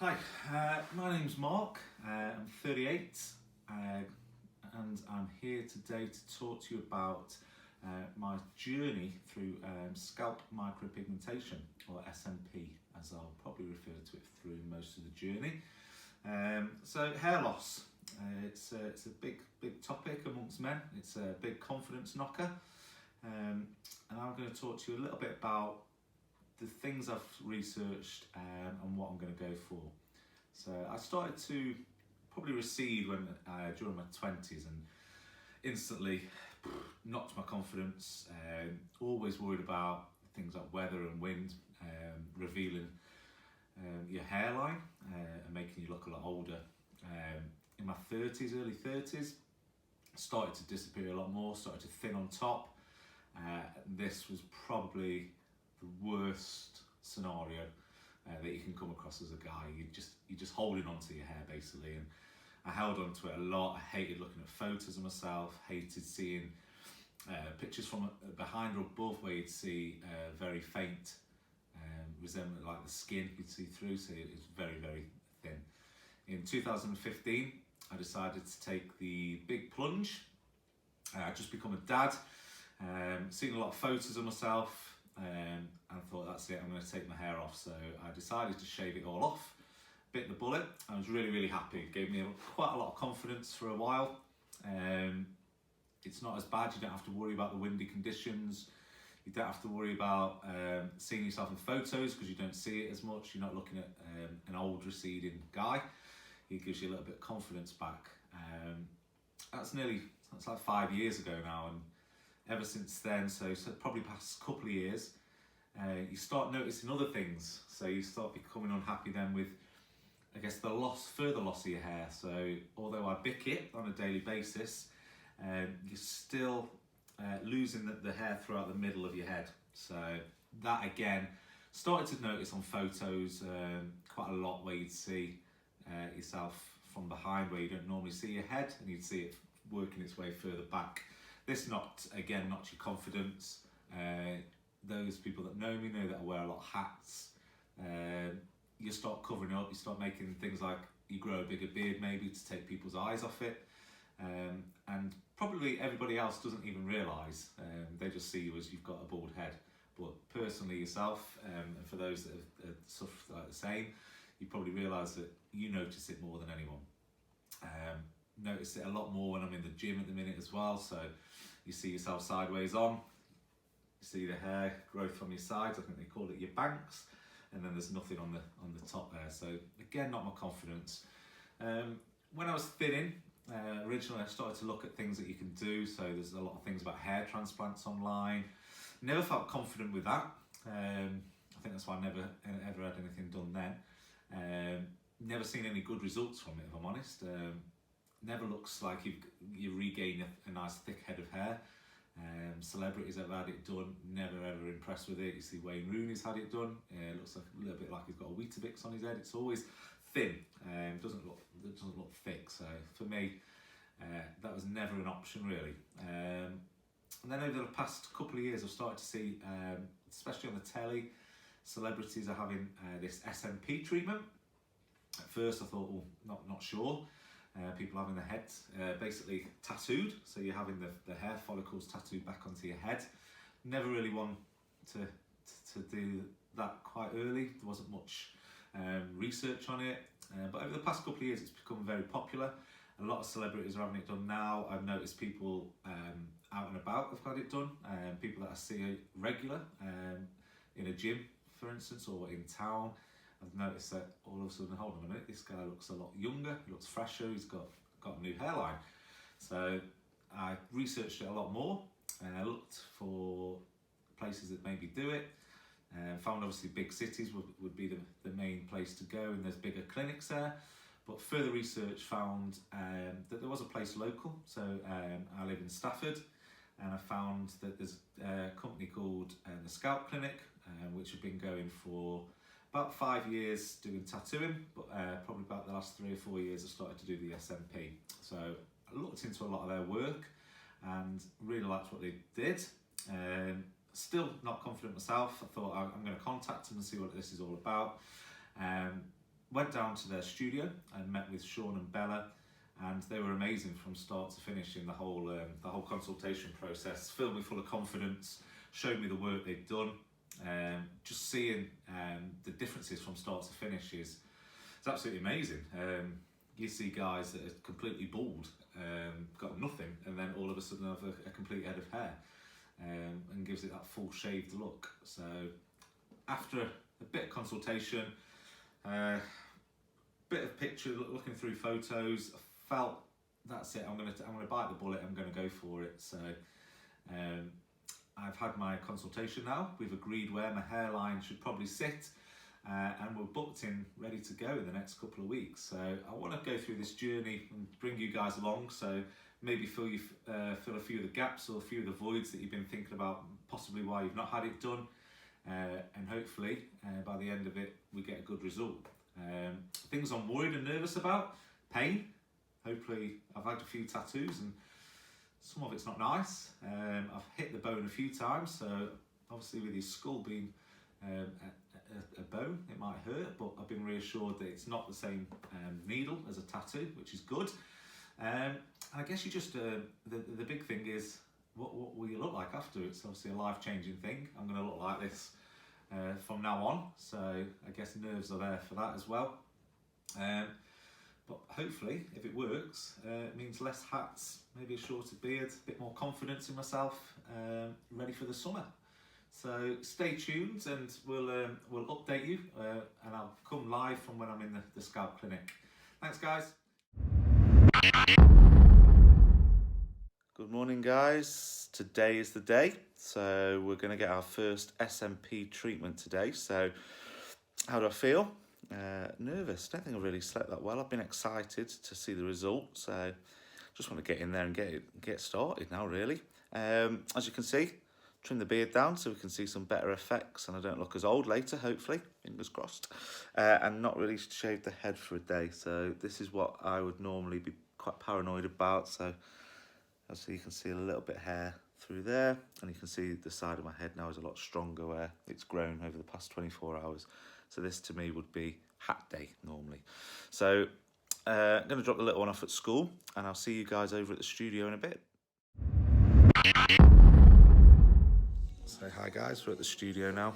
Hi, my name's Mark, I'm 38 and I'm here today to talk to you about my journey through scalp micropigmentation, or SMP as I'll probably refer to it through most of the journey. So hair loss, it's a big topic amongst men, it's a big confidence knocker, and I'm going to talk to you a little bit about the things I've researched and what I'm going to go for. So I started to probably recede when during my 20s and instantly knocked my confidence. Always worried about things like weather and wind revealing your hairline and making you look a lot older. In my 30s, early 30s, started to disappear a lot more, started to thin on top. This was probably the worst scenario that you can come across as a guy. You're just holding on to your hair basically, and I held on to it a lot. I hated looking at photos of myself, hated seeing pictures from behind or above where you'd see very faint resemblance, like the skin you'd see through, so it was very thin. In 2015 I decided to take the big plunge. I'd just become a dad, seen a lot of photos of myself, and thought, that's it, I'm going to take my hair off. So I decided to shave it all off, bit the bullet. I was really happy. It gave me quite a lot of confidence for a while. It's not as bad, you don't have to worry about the windy conditions, you don't have to worry about seeing yourself in photos because you don't see it as much. You're not looking at an old receding guy. It gives you a little bit of confidence back. That's like 5 years ago now, and ever since then, so probably past couple of years, you start noticing other things. So you start becoming unhappy then with, I guess, the further loss of your hair. So although I bick it on a daily basis, you're still losing the hair throughout the middle of your head. So that again, started to notice on photos quite a lot, where you'd see yourself from behind where you don't normally see your head, and you'd see it working its way further back. This knocks your confidence. Those people that know me know that I wear a lot of hats. You start covering up, you start making things like you grow a bigger beard maybe to take people's eyes off it. And probably everybody else doesn't even realise. They just see you as you've got a bald head. But personally yourself, and for those that have suffered like the same, you probably realise that you notice it more than anyone. Notice it a lot more when I'm in the gym at the minute as well. So you see yourself sideways on, you see the hair growth from your sides, I think they call it your banks, and then there's nothing on the top there. So again, not my confidence. When I was thinning, originally I started to look at things that you can do. So there's a lot of things about hair transplants online. Never felt confident with that. I think that's why I never ever had anything done then. Never seen any good results from it, if I'm honest. Never looks like you regain a nice thick head of hair. Celebrities have had it done, never ever impressed with it. You see Wayne Rooney's had it done. It looks like a little bit like he's got a Weetabix on his head. It's always thin. It doesn't look thick. So for me, that was never an option really. And then over the past couple of years, I've started to see, especially on the telly, celebrities are having this SMP treatment. At first I thought, well, not sure. People having their heads basically tattooed, so you're having the hair follicles tattooed back onto your head. Never really wanted to do that quite early. There wasn't much research on it, but over the past couple of years it's become very popular. A lot of celebrities are having it done now. I've noticed people out and about have had it done, people that I see regular in a gym, for instance, or in town. I've noticed that all of a sudden, hold on a minute, this guy looks a lot younger, he looks fresher, he's got a new hairline. So I researched it a lot more, and I looked for places that maybe do it, and found obviously big cities would be the main place to go, and there's bigger clinics there. But further research found that there was a place local. So I live in Stafford, and I found that there's a company called the Scalp Clinic, which have been going for about 5 years doing tattooing, but probably about the last 3 or 4 years I started to do the SMP. So I looked into a lot of their work and really liked what they did. Still not confident myself. I thought I'm going to contact them and see what this is all about. went down to their studio and met with Sean and Bella, and they were amazing from start to finish in the whole consultation process. Filled me full of confidence, showed me the work they'd done. Just seeing the differences from start to finish is it's absolutely amazing. You see guys that are completely bald, got nothing, and then all of a sudden have a complete head of hair, and gives it that full shaved look. So after a bit of consultation, bit of picture, looking through photos, I felt that's it. I'm gonna bite the bullet. I'm gonna go for it. So I've had my consultation now. We've agreed where my hairline should probably sit, and we're booked in, ready to go in the next couple of weeks. So I want to go through this journey and bring you guys along. So maybe fill a few of the gaps or a few of the voids that you've been thinking about, possibly why you've not had it done, and hopefully by the end of it we get a good result. Things I'm worried and nervous about: pain. Hopefully, I've had a few tattoos and some of it's not nice. I've hit the bone a few times, so obviously with his skull being a bone, it might hurt, but I've been reassured that it's not the same needle as a tattoo, which is good. And I guess you just, the big thing is, what will you look like after? It's obviously a life-changing thing. I'm going to look like this from now on, so I guess nerves are there for that as well. But hopefully, if it works, it means less hats, maybe a shorter beard, a bit more confidence in myself, ready for the summer. So stay tuned, and we'll update you, and I'll come live from when I'm in the Scalp clinic. Thanks, guys. Good morning, guys. Today is the day, so we're going to get our first SMP treatment today. So how do I feel? Nervous. Don't think I've really slept that well. I've been excited to see the results. So just want to get in there and get started now, really. As you can see, trim the beard down so we can see some better effects and I don't look as old later, hopefully, fingers crossed. And not really shaved the head for a day. So this is what I would normally be quite paranoid about. So as you can see, a little bit of hair through there, and you can see the side of my head now is a lot stronger where it's grown over the past 24 hours. So this to me would be hat day normally. So I'm going to drop the little one off at school, and I'll see you guys over at the studio in a bit. So hi guys, we're at the studio now.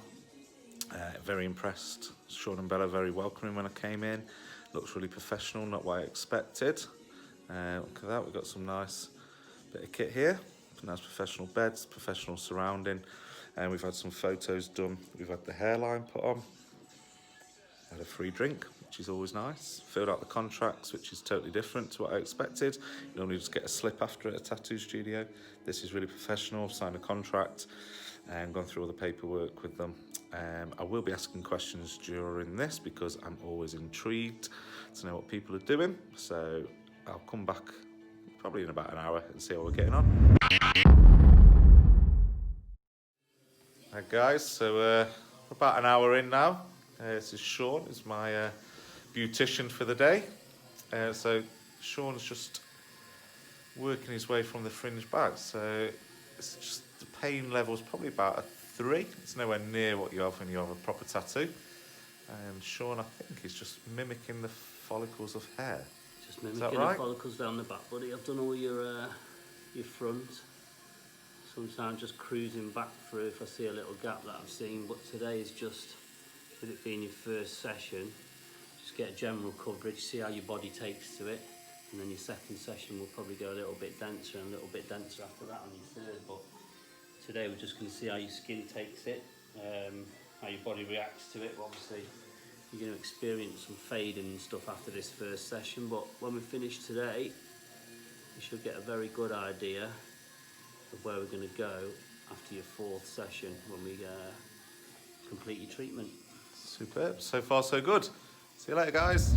Very impressed. Sean and Bella very welcoming when I came in. Looks really professional, not what I expected. Look at that, we've got some nice bit of kit here. Nice professional beds, professional surrounding, and we've had some photos done. We've had the hairline put on, had a free drink, which is always nice. Filled out the contracts, which is totally different to what I expected. You normally just get a slip after at a tattoo studio. This is really professional. Signed a contract and gone through all the paperwork with them. I will be asking questions during this because I'm always intrigued to know what people are doing. So I'll come back probably in about an hour and see how we're getting on. Hi guys, so we're about an hour in now. This is Sean, is my beautician for the day. So Sean's just working his way from the fringe back. So it's just the pain level's probably about a 3. It's nowhere near what you have when you have a proper tattoo. And Sean, I think, is just mimicking the follicles of hair. Just mimicking the follicles down the back, buddy. I've done all your front. Sometimes just cruising back through if I see a little gap that I've seen, but today is just, with it being your first session, just get a general coverage, see how your body takes to it, and then your second session will probably go a little bit denser and a little bit denser after that on your third. But today we're just going to see how your skin takes it, how your body reacts to it. Obviously you're going to experience some fading and stuff after this first session, but when we finish today you should get a very good idea of where we're going to go after your 4th session when we complete your treatment. Superb. So far so good. See you later, guys.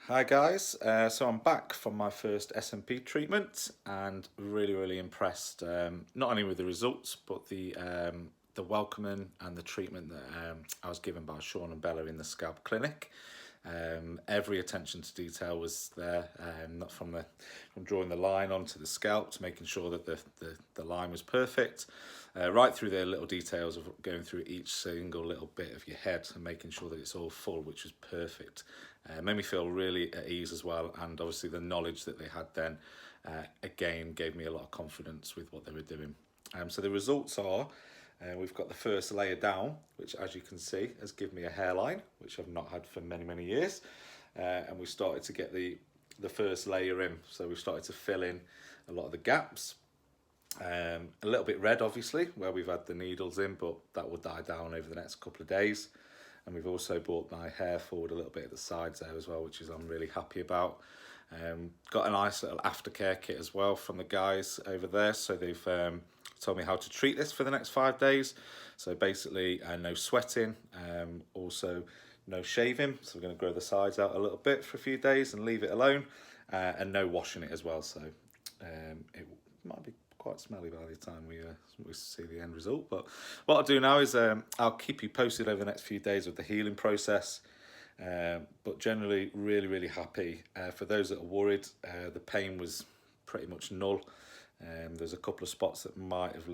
Hi guys, so I'm back from my first SMP treatment and really impressed, not only with the results but the welcoming and the treatment that I was given by Sean and Bella in the Scalp clinic. Every attention to detail was there, not from drawing the line onto the scalp to making sure that the line was perfect, right through the little details of going through each single little bit of your head and making sure that it's all full, which was perfect. Made me feel really at ease as well, and obviously the knowledge that they had then again gave me a lot of confidence with what they were doing. So the results are, we've got the first layer down, which as you can see has given me a hairline, which I've not had for many years, and we started to get the first layer in, so we started to fill in a lot of the gaps. A little bit red obviously where we've had the needles in, but that will die down over the next couple of days. And we've also brought my hair forward a little bit at the sides there as well, which is I'm really happy about. Got a nice little aftercare kit as well from the guys over there, so they've told me how to treat this for the next 5 days. So basically no sweating, also no shaving, so we're going to grow the sides out a little bit for a few days and leave it alone, and no washing it as well, so it might be quite smelly by the time we see the end result. But what I'll do now is I'll keep you posted over the next few days with the healing process, but generally really happy. For those that are worried, the pain was pretty much null. There's a couple of spots that might have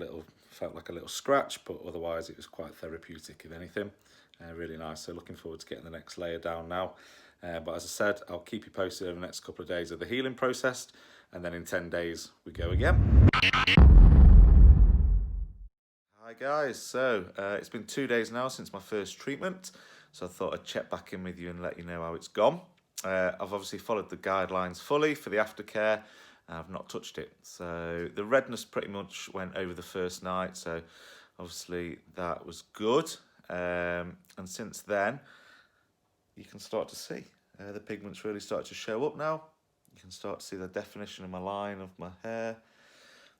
felt like a little scratch, but otherwise it was quite therapeutic if anything. Really nice, so looking forward to getting the next layer down now. But as I said, I'll keep you posted over the next couple of days of the healing process, and then in 10 days we go again. Hi guys, so it's been 2 days now since my first treatment, so I thought I'd check back in with you and let you know how it's gone. I've obviously followed the guidelines fully for the aftercare. I've not touched it, so the redness pretty much went over the first night, so obviously that was good. And since then you can start to see the pigments really start to show up now. You can start to see the definition of my line of my hair.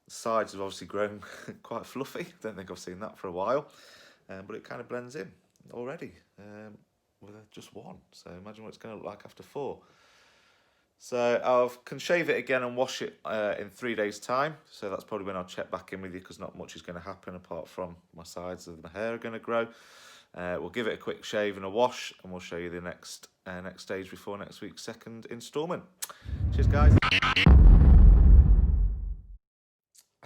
The sides have obviously grown quite fluffy. Don't think I've seen that for a while, but it kind of blends in already with just one. So imagine what it's going to look like after 4. So I can shave it again and wash it in 3 days time. So that's probably when I'll check back in with you, because not much is going to happen apart from my sides of my hair are going to grow. We'll give it a quick shave and a wash, and we'll show you the next stage before next week's second instalment. Cheers guys.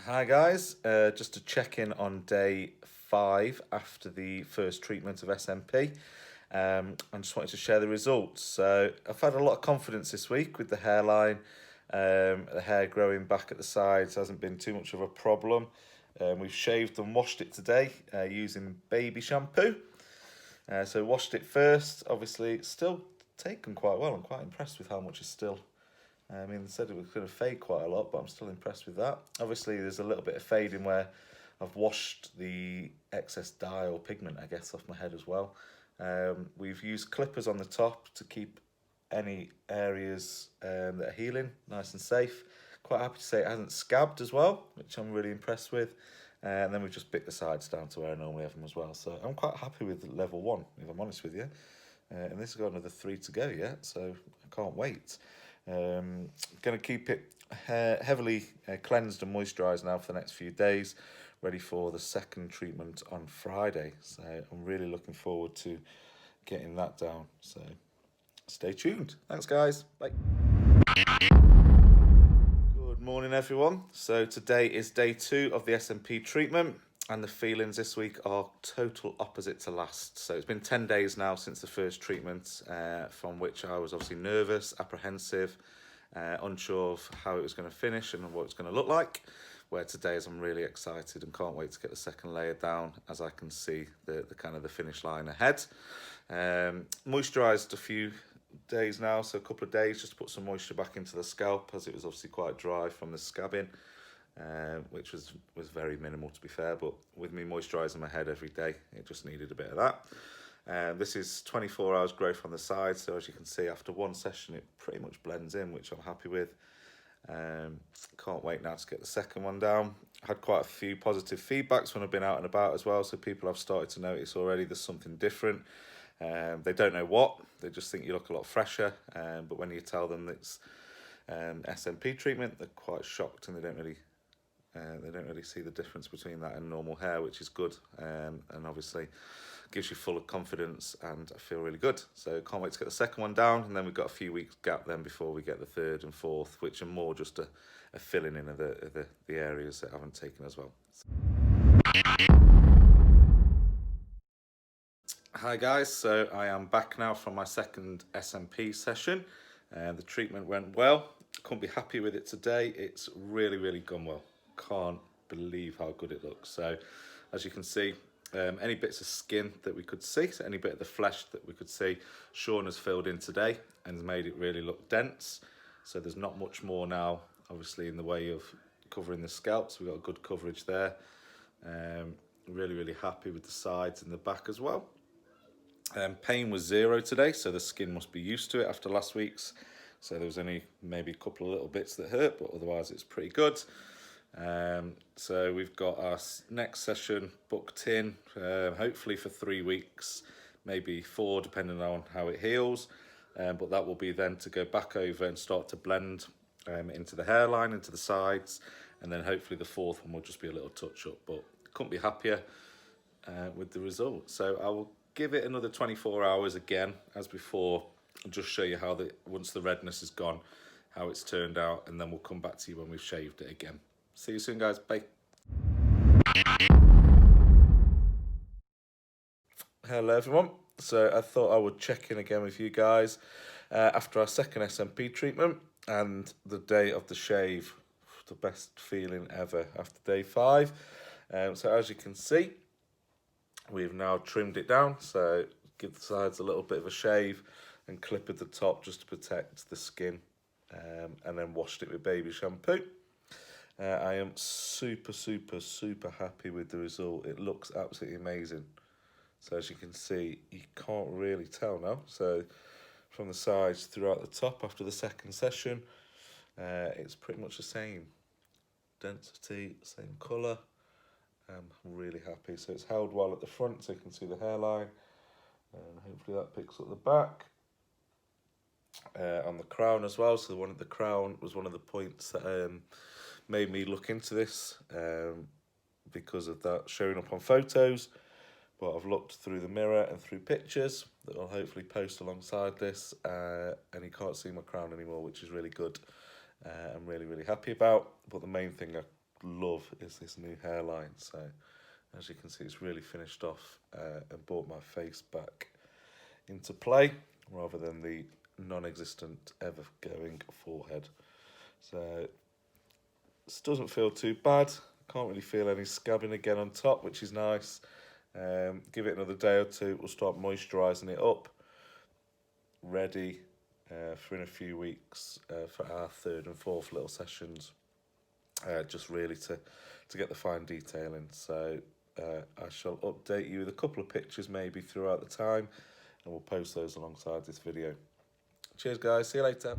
Hi guys, just to check in on day 5 after the first treatment of SMP. I just wanted to share the results. So I've had a lot of confidence this week with the hairline. The hair growing back at the sides hasn't been too much of a problem. We've shaved and washed it today using baby shampoo. So washed it first. Obviously it's still taken quite well. I'm quite impressed with how much is still. I mean, they said it was going to fade quite a lot, but I'm still impressed with that. Obviously there's a little bit of fading where I've washed the excess dye or pigment, I guess, off my head as well. We've used clippers on the top to keep any areas that are healing nice and safe. Quite happy to say it hasn't scabbed as well, which I'm really impressed with. And then we've just bit the sides down to where I normally have them as well. So I'm quite happy with level 1, if I'm honest with you. And this has got another 3 to go yet, so I can't wait. Going to keep it heavily cleansed and moisturised now for the next few days, ready for the second treatment on Friday. So I'm really looking forward to getting that down. So stay tuned. Thanks guys. Bye. Good morning everyone. So today is day 2 of the SMP treatment, and the feelings this week are total opposite to last. So it's been 10 days now since the first treatment, from which I was obviously nervous, apprehensive, unsure of how it was going to finish and what it's going to look like. Where today is I'm really excited and can't wait to get the second layer down, as I can see the kind of the finish line ahead. Moisturised a few days now, so a couple of days just to put some moisture back into the scalp, as it was obviously quite dry from the scabbing, which was very minimal to be fair, but with me moisturising my head every day, it just needed a bit of that. This is 24 hours growth on the side, so as you can see after one session it pretty much blends in, which I'm happy with. Can't wait now to get the second one down. Had quite a few positive feedbacks when I've been out and about as well, so people have started to notice already there's something different. They don't know what, they just think you look a lot fresher, but when you tell them it's SMP treatment, they're quite shocked, and they don't really see the difference between that and normal hair, which is good. And obviously gives you full of confidence, and I feel really good. So can't wait to get the second one down, and then we've got a few weeks gap then before we get the third and fourth, which are more just a filling in of the areas that I haven't taken as well. Hi guys, so I am back now from my second SMP session. The treatment went well. Couldn't be happy with it today. It's really gone well. Can't believe how good it looks. So as you can see, any bits of skin that we could see, so any bit of the flesh that we could see, Sean has filled in today and has made it really look dense. So there's not much more now, obviously, in the way of covering the scalp. So we've got good coverage there. Really happy with the sides and the back as well. Pain was 0 today, so the skin must be used to it after last week's. So there was only maybe a couple of little bits that hurt, but otherwise it's pretty good. So we've got our next session booked in, hopefully for 3 weeks, maybe 4 depending on how it heals. But that will be then to go back over and start to blend into the hairline, into the sides, and then hopefully the 4th one will just be a little touch up. But couldn't be happier with the result. So I will give it another 24 hours again as before, and just show you how once the redness is gone, how it's turned out, and then we'll come back to you when we've shaved it again. See you soon guys, bye. Hello everyone, so I thought I would check in again with you guys after our second SMP treatment and the day of the shave. The best feeling ever after day 5. So as you can see, we've now trimmed it down, so give the sides a little bit of a shave and clip at the top just to protect the skin, and then washed it with baby shampoo. I am super happy with the result. It looks absolutely amazing. So as you can see, you can't really tell now. So from the sides throughout the top after the second session, it's pretty much the same density, same colour. I'm really happy. So it's held well at the front, so you can see the hairline, and hopefully that picks up the back. On the crown as well, so the crown was one of the points that made me look into this, because of that showing up on photos. But I've looked through the mirror and through pictures that I'll hopefully post alongside this, and you can't see my crown anymore, which is really good. I'm really happy about. But the main thing I love is this new hairline. So as you can see, it's really finished off and brought my face back into play rather than the non-existent ever going forehead. So this doesn't feel too bad. Can't really feel any scabbing again on top, which is nice. Give it another day or two, we'll start moisturising it up, ready for in a few weeks for our 3rd and 4th little sessions, just really to get the fine detail in. So I shall update you with a couple of pictures maybe throughout the time, and we'll post those alongside this video. Cheers guys, see you later.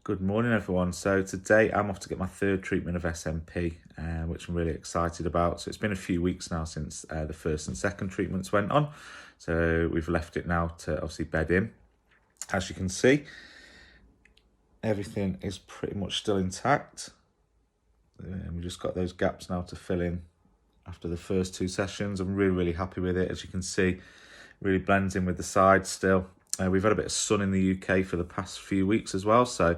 Good morning everyone. So today I'm off to get my 3rd treatment of SMP, which I'm really excited about. So it's been a few weeks now since the 1st and 2nd treatments went on. So we've left it now to obviously bed in. As you can see, everything is pretty much still intact. And we've just got those gaps now to fill in after the first 2 sessions. I'm really happy with it. As you can see, really blends in with the sides still. We've had a bit of sun in the UK for the past few weeks as well, so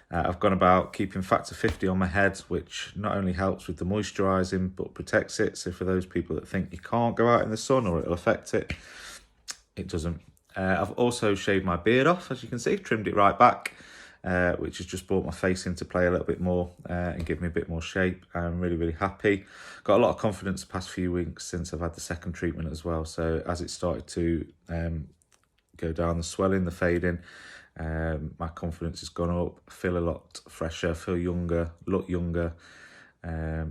I've gone about keeping factor 50 on my head, which not only helps with the moisturising but protects it. So for those people that think you can't go out in the sun or it'll affect it, it doesn't. I've also shaved my beard off, as you can see, trimmed it right back, which has just brought my face into play a little bit more and give me a bit more shape. I'm really happy. Got a lot of confidence the past few weeks since I've had the 2nd treatment as well. So as it started to go down, the swelling, the fading, my confidence has gone up. I feel a lot fresher, feel younger, look younger.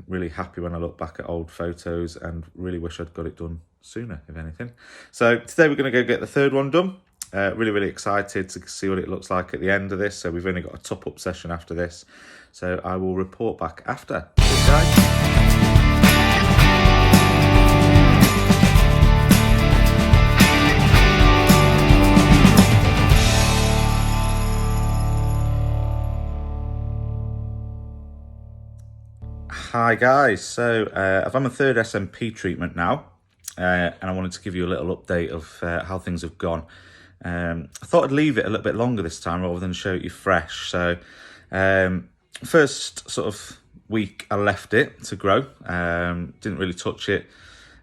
Really happy when I look back at old photos, and really wish I'd got it done sooner, if anything. So today we're going to go get the 3rd one done. Really excited to see what it looks like at the end of this. So we've only got a top-up session after this, so I will report back after. Cheers, guys. Hi Hi guys, so I've had my third SMP treatment now, and I wanted to give you a little update of how things have gone. I thought I'd leave it a little bit longer this time rather than show it you fresh. So first sort of week I left it to grow, didn't really touch it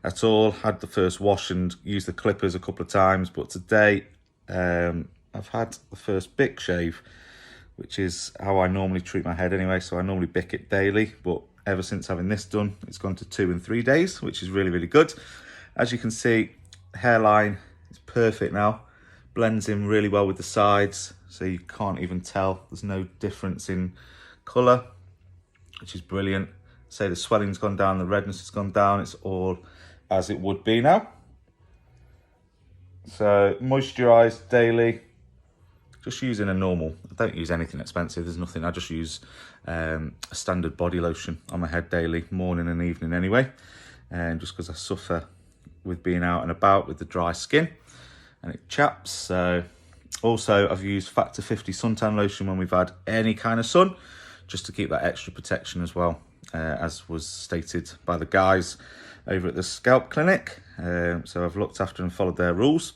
at all, had the first wash and used the clippers a couple of times, but today I've had the first bic shave, which is how I normally treat my head anyway, so I normally bic it daily, but ever since having this done, it's gone to 2 and 3 days, which is really, really good. As you can see, hairline is perfect now, blends in really well with the sides, so you can't even tell, there's no difference in colour, which is brilliant. Say the swelling's gone down, the redness has gone down, it's all as it would be now. So moisturise daily, just using a normal, I don't use anything expensive, there's nothing, I just use a standard body lotion on my head daily, morning and evening anyway, and just because I suffer with being out and about with the dry skin and it chaps. So also I've used Factor 50 suntan lotion when we've had any kind of sun, just to keep that extra protection as well, as was stated by the guys over at the Scalp clinic. So I've looked after and followed their rules.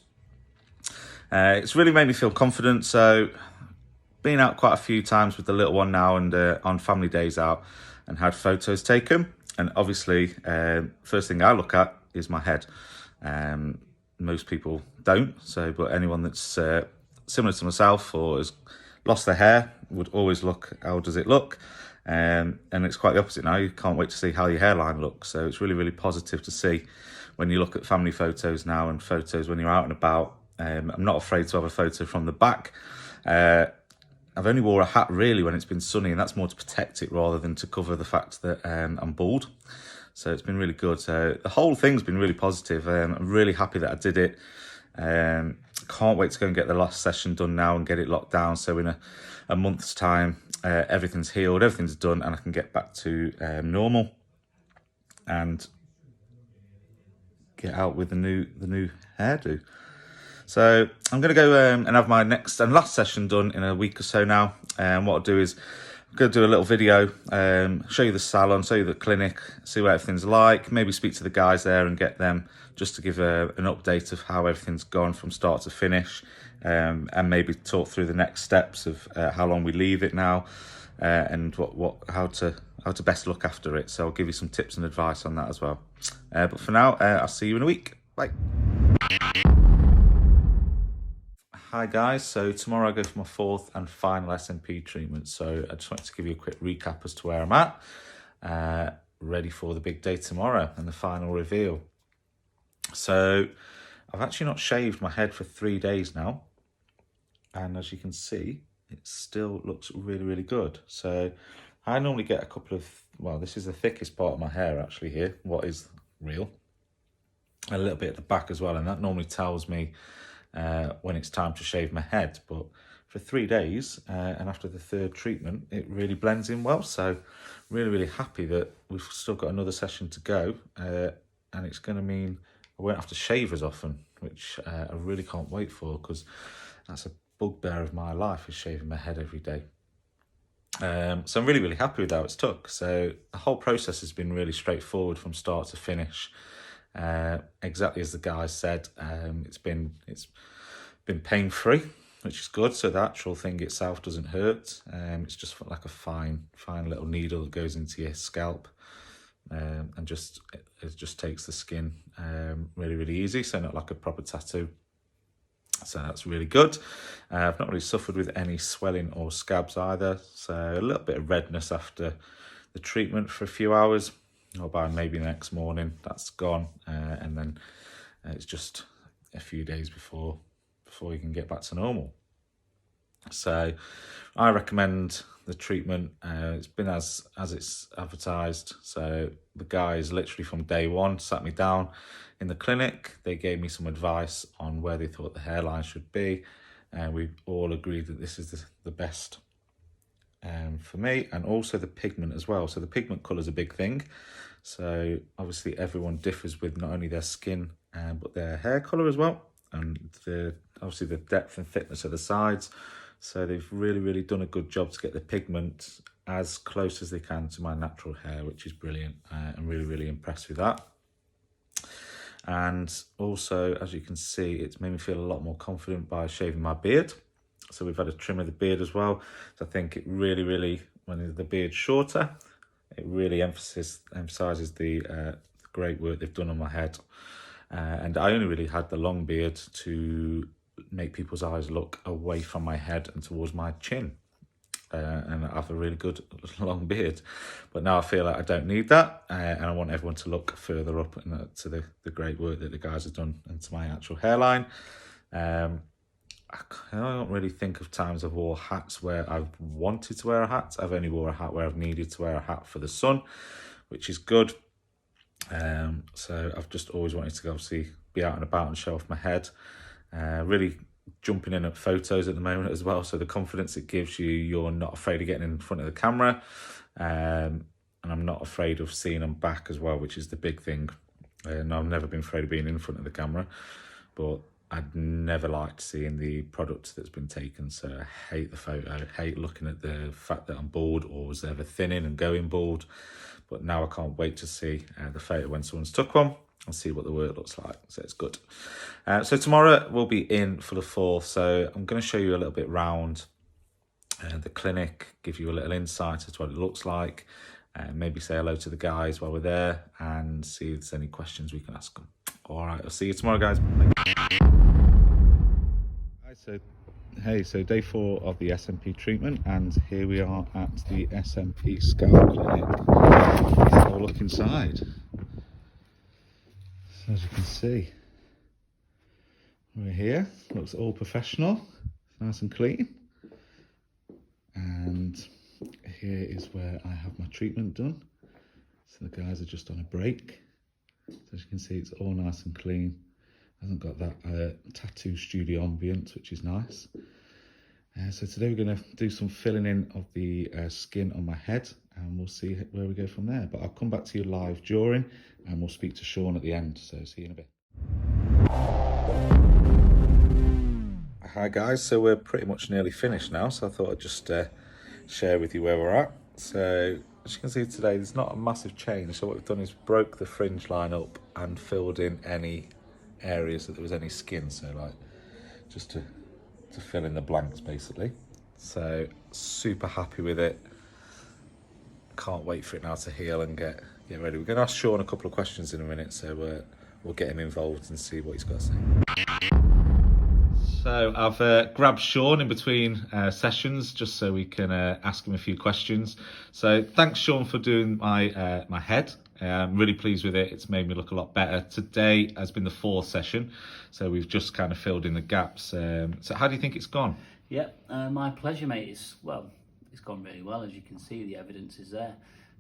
It's really made me feel confident. So been out quite a few times with the little one now, and on family days out, and had photos taken. And obviously, first thing I look at is my head. Most people don't. So, but anyone that's similar to myself or has lost their hair would always look, how does it look? And it's quite the opposite now. You can't wait to see how your hairline looks. So it's really, really positive to see when you look at family photos now and photos when you're out and about. I'm not afraid to have a photo from the back. I've only wore a hat really when it's been sunny, and that's more to protect it rather than to cover the fact that I'm bald. So it's been really good. So the whole thing's been really positive. I'm really happy that I did it. Can't wait to go and get the last session done now and get it locked down. So in a month's time, everything's healed, everything's done, and I can get back to normal and get out with the new hairdo. So I'm going to go and have my next and last session done in a week or so now. And what I'll do is I'm going to do a little video, show you the salon, show you the clinic, see what everything's like, maybe speak to the guys there and get them just to give an update of how everything's gone from start to finish, and maybe talk through the next steps of how long we leave it now, and how to best look after it. So I'll give you some tips and advice on that as well. But for now, I'll see you in a week. Bye. Hi guys, so tomorrow I go for my 4th and final SMP treatment. So I just wanted to give you a quick recap as to where I'm at, ready for the big day tomorrow and the final reveal. So I've actually not shaved my head for 3 days now, and as you can see, it still looks really, really good. So I normally get a couple of, well, this is the thickest part of my hair actually here, what is real, a little bit at the back as well, and that normally tells me when it's time to shave my head. But for 3 days, and after the 3rd treatment, it really blends in well. So really, really happy that we've still got another session to go, and it's going to mean I won't have to shave as often, which I really can't wait for, because that's a bugbear of my life, is shaving my head every day. So I'm really, really happy with how it's took. So the whole process has been really straightforward from start to finish. Exactly as the guys said, it's been pain-free, which is good. So the actual thing itself doesn't hurt. It's just like a fine little needle that goes into your scalp, and it just takes the skin really, really easy. So not like a proper tattoo. So that's really good. I've not really suffered with any swelling or scabs either. So a little bit of redness after the treatment for a few hours, or by maybe the next morning, that's gone. And then it's just a few days before you can get back to normal. So I recommend the treatment. It's been as it's advertised. So the guys literally from day one sat me down in the clinic. They gave me some advice on where they thought the hairline should be, and we all agreed that this is the best for me, and also the pigment as well. So the pigment colour is a big thing. So obviously everyone differs with not only their skin but their hair colour as well, and obviously the depth and thickness of the sides. So they've really done a good job to get the pigment as close as they can to my natural hair, which is brilliant. I'm really impressed with that. And also, as you can see, it's made me feel a lot more confident by shaving my beard. So we've had a trim of the beard as well. So I think it really, when the beard's shorter, it really emphasises the great work they've done on my head. And I only really had the long beard to make people's eyes look away from my head and towards my chin. And I have a really good long beard, but now I feel like I don't need that, and I want everyone to look further up and to the great work that the guys have done into my actual hairline. I don't really think of times I've wore hats where I've wanted to wear a hat. I've only wore a hat where I've needed to wear a hat for the sun, which is good. So I've just always wanted to obviously be out and about and show off my head. Really jumping in at photos at the moment as well, so the confidence it gives you, you're not afraid of getting in front of the camera, and I'm not afraid of seeing them back as well, which is the big thing. And I've never been afraid of being in front of the camera, but I'd never liked seeing the product that's been taken. So I hate the photo, I hate looking at the fact that I'm bald or was ever thinning and going bald. But now I can't wait to see the photo when someone's took one and see what the work looks like. So it's good. So tomorrow we'll be in for the 4th. So I'm going to show you a little bit round the clinic, give you a little insight as to what it looks like, and maybe say hello to the guys while we're there and see if there's any questions we can ask them. All right, I'll see you tomorrow, guys. Hi, so day 4 of the SMP treatment, and here we are at the SMP Scalp clinic. Let's have a look inside. So as you can see, we're here. Looks all professional, nice and clean. And here is where I have my treatment done. So the guys are just on a break. So as you can see, it's all nice and clean. Hasn't got that tattoo studio ambience, which is nice. So today we're going to do some filling in of the skin on my head, and we'll see where we go from there. But I'll come back to you live during, and we'll speak to Sean at the end. So see you in a bit. Hi guys, so we're pretty much nearly finished now, so I thought I'd just share with you where we're at. So as you can see today, there's not a massive change. So what we've done is broke the fringe line up and filled in any areas that there was any skin, so like just to fill in the blanks basically. So super happy with it, can't wait for it now to heal and get ready. We're going to ask Sean a couple of questions in a minute, so we'll get him involved and see what he's got to say. So I've grabbed Sean in between sessions just so we can ask him a few questions. So thanks Sean for doing my my head. I'm really pleased with it. It's made me look a lot better. Today has been the 4th session, so we've just kind of filled in the gaps. So how do you think it's gone? Yeah, my pleasure, mate. It's gone really well. As you can see, the evidence is there.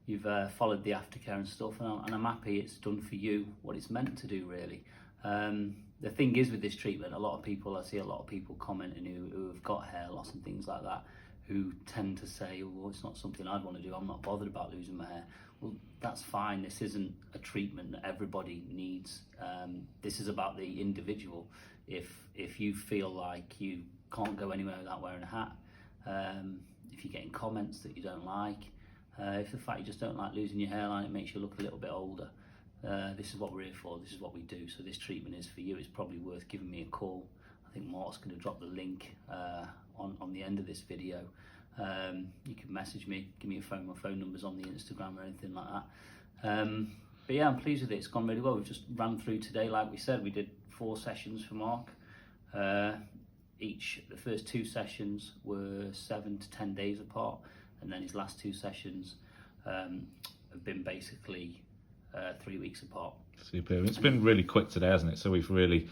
You've followed the aftercare and stuff, and I'm happy it's done for you what it's meant to do, really. The thing is with this treatment, I see a lot of people commenting who have got hair loss and things like that, who tend to say, well, it's not something I'd want to do, I'm not bothered about losing my hair. Well, that's fine. This isn't a treatment that everybody needs. This is about the individual. If you feel like you can't go anywhere without wearing a hat, if you're getting comments that you don't like, if the fact you just don't like losing your hairline, it makes you look a little bit older, this is what we're here for, this is what we do. So this treatment is for you. It's probably worth giving me a call. I think Mark's going to drop the link on the end of this video. You can message me, give me my phone number's on the Instagram or anything like that. But yeah, I'm pleased with it. It's gone really well. We've just ran through today, like we said. We did 4 sessions for Mark. The first 2 sessions were 7 to 10 days apart, and then his last 2 sessions have been basically 3 weeks apart. Super. It's been really quick today, hasn't it? So we've really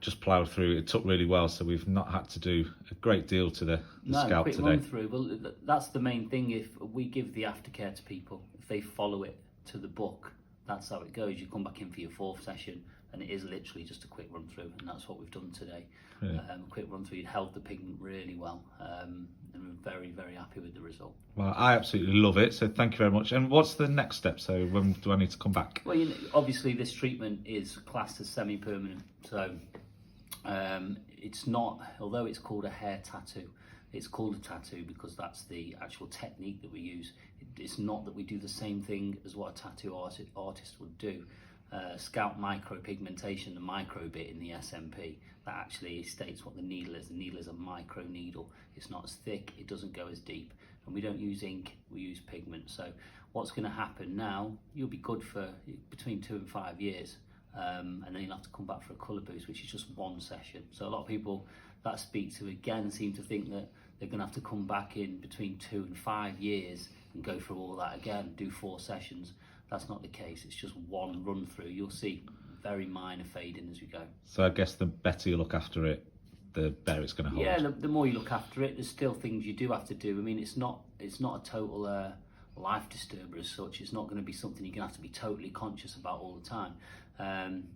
just ploughed through. It took really well, so we've not had to do a great deal to the scalp quick today. Run through. Well, that's the main thing. If we give the aftercare to people, if they follow it to the book, that's how it goes. You come back in for your 4th session, and it is literally just a quick run through, and that's what we've done today. Yeah. Quick run through. You'd held the pigment really well, and we're very, very happy with the result. Well, I absolutely love it, so thank you very much. And what's the next step? So when do I need to come back? Well, obviously this treatment is classed as semi-permanent, so it's not, although it's called a hair tattoo, it's called a tattoo because that's the actual technique that we use. It's not that we do the same thing as what a tattoo artist would do. Scalp micropigmentation, the micro bit in the SMP, that actually states what the needle is. The needle is a micro needle. It's not as thick, it doesn't go as deep. And we don't use ink, we use pigment. So what's going to happen now, you'll be good for between 2 and 5 years. And then you'll have to come back for a colour boost, which is just one session. So a lot of people that I speak to again seem to think that they're going to have to come back in between 2 and 5 years and go through all that again, do 4 sessions. That's not the case. It's just one run through. You'll see very minor fading as we go. So I guess the better you look after it, the better it's going to hold. Yeah, the more you look after it, there's still things you do have to do. I mean, it's not a total life disturber as such. It's not going to be something you're going to have to be totally conscious about all the time.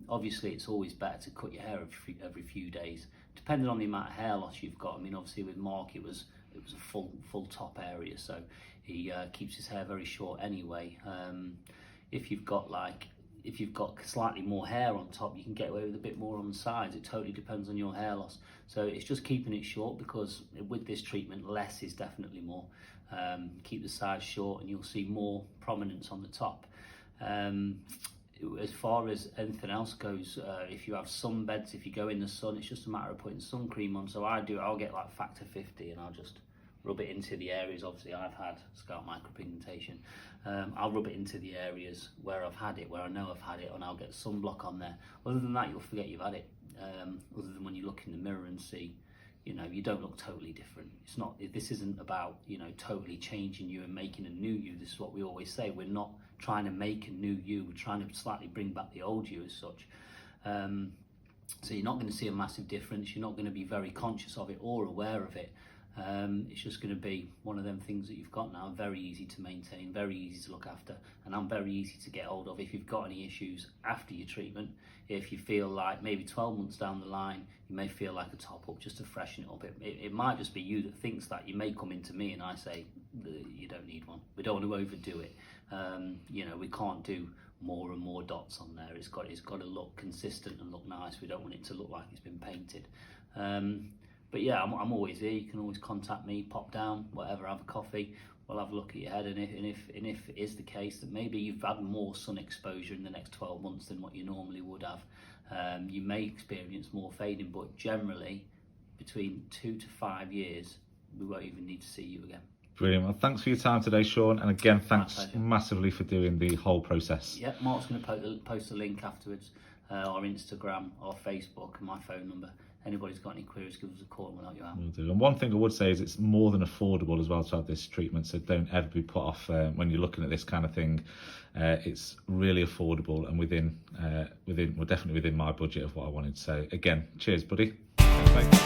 Obviously, it's always better to cut your hair every few days, depending on the amount of hair loss you've got. I mean, obviously with Mark, it was a full top area, so he keeps his hair very short anyway. If you've got slightly more hair on top, you can get away with a bit more on the sides. It totally depends on your hair loss. So it's just keeping it short, because with this treatment, less is definitely more. Keep the sides short and you'll see more prominence on the top. As far as anything else goes, if you have sunbeds, if you go in the sun, it's just a matter of putting sun cream on. So I'll get like factor 50 and I'll just rub it into the areas. Obviously I've had scalp micropigmentation. I'll rub it into the areas where I've had it, where I know I've had it, and I'll get sunblock on there. Other than that, you'll forget you've had it. Other than when you look in the mirror and see, you don't look totally different. This isn't about, totally changing you and making a new you. This is what we always say. We're not trying to make a new you. We're trying to slightly bring back the old you as such. So you're not going to see a massive difference. You're not going to be very conscious of it or aware of it. It's just going to be one of them things that you've got now, very easy to maintain, very easy to look after, and I'm very easy to get hold of. If you've got any issues after your treatment, if you feel like maybe 12 months down the line, you may feel like a top up just to freshen it up. It might just be you that thinks that. You may come into me and I say, you don't need one. We don't want to overdo it. We can't do more and more dots on there. It's got to look consistent and look nice. We don't want it to look like it's been painted. But yeah, I'm always here. You can always contact me, pop down, whatever, have a coffee. We'll have a look at your head, and if it is the case that maybe you've had more sun exposure in the next 12 months than what you normally would have, you may experience more fading, but generally between 2 to 5 years, we won't even need to see you again. Brilliant. Well, thanks for your time today, Sean, and again, thanks massively for doing the whole process. Yeah, Mark's going to post a link afterwards, our Instagram, our Facebook, and my phone number. Anybody's got any queries, give us a call and we'll help you out. Will do. And one thing I would say is it's more than affordable as well to have this treatment, so don't ever be put off when you're looking at this kind of thing. It's really affordable and definitely within my budget of what I wanted. So again, cheers, buddy. Thanks.